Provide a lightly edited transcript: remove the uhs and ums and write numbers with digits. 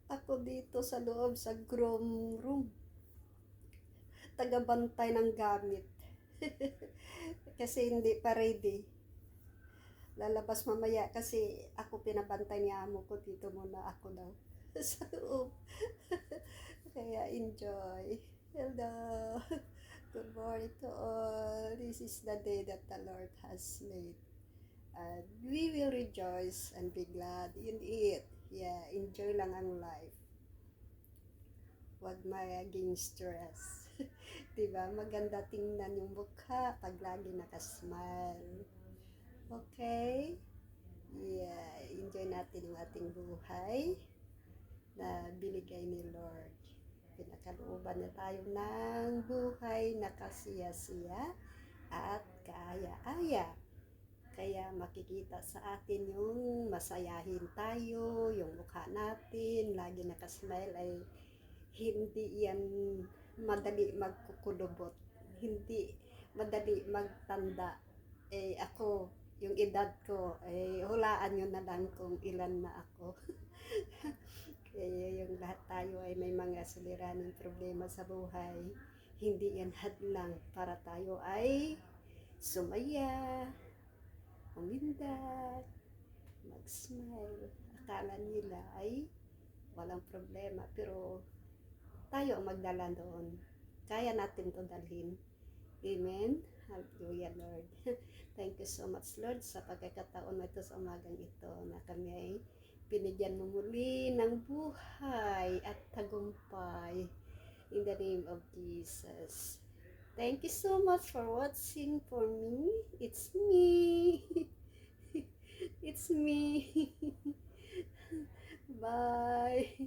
Ako dito sa loob sa groom room. Tagabantay ng gamit. Kasi hindi pa ready. Lalabas mamaya kasi ako pinabantay ni amo ko. Dito muna ako daw. Sa loob. Kaya enjoy. Hello. Good morning to all. This is the day that the Lord has made. And we will rejoice and be glad in it. Yeah, enjoy lang ang life. Huwag maging stress. Diba? Maganda tingnan yung mukha pag lagi nakasmile. Okay? Yeah, enjoy natin yung ating buhay na binigay ni Lord. Pinakalooban na tayo ng buhay na kasiya-siya at kaaya-aya. Kaya makikita sa atin yung masayahin tayo, yung mukha natin, lagi nakasmile ay hindi yan madali magkukulubot, hindi madali magtanda. Ako, yung edad ko, hulaan nyo na lang kung ilan na ako. Kaya yung lahat tayo ay may mga suliraning problema sa buhay. Hindi yan hadlang para tayo ay sumaya, umindak, mag-smile. Akala nila ay walang problema, pero tayo ang magdala doon. Kaya natin to dalhin. Amen? Hallelujah, Lord. Thank you so much, Lord, sa pagkakataon na ito sa umagang ito na kami ay binigyan mo muli ng buhay at tagumpay. In the name of Jesus. Thank you so much for watching for me. It's me. It's me. Bye.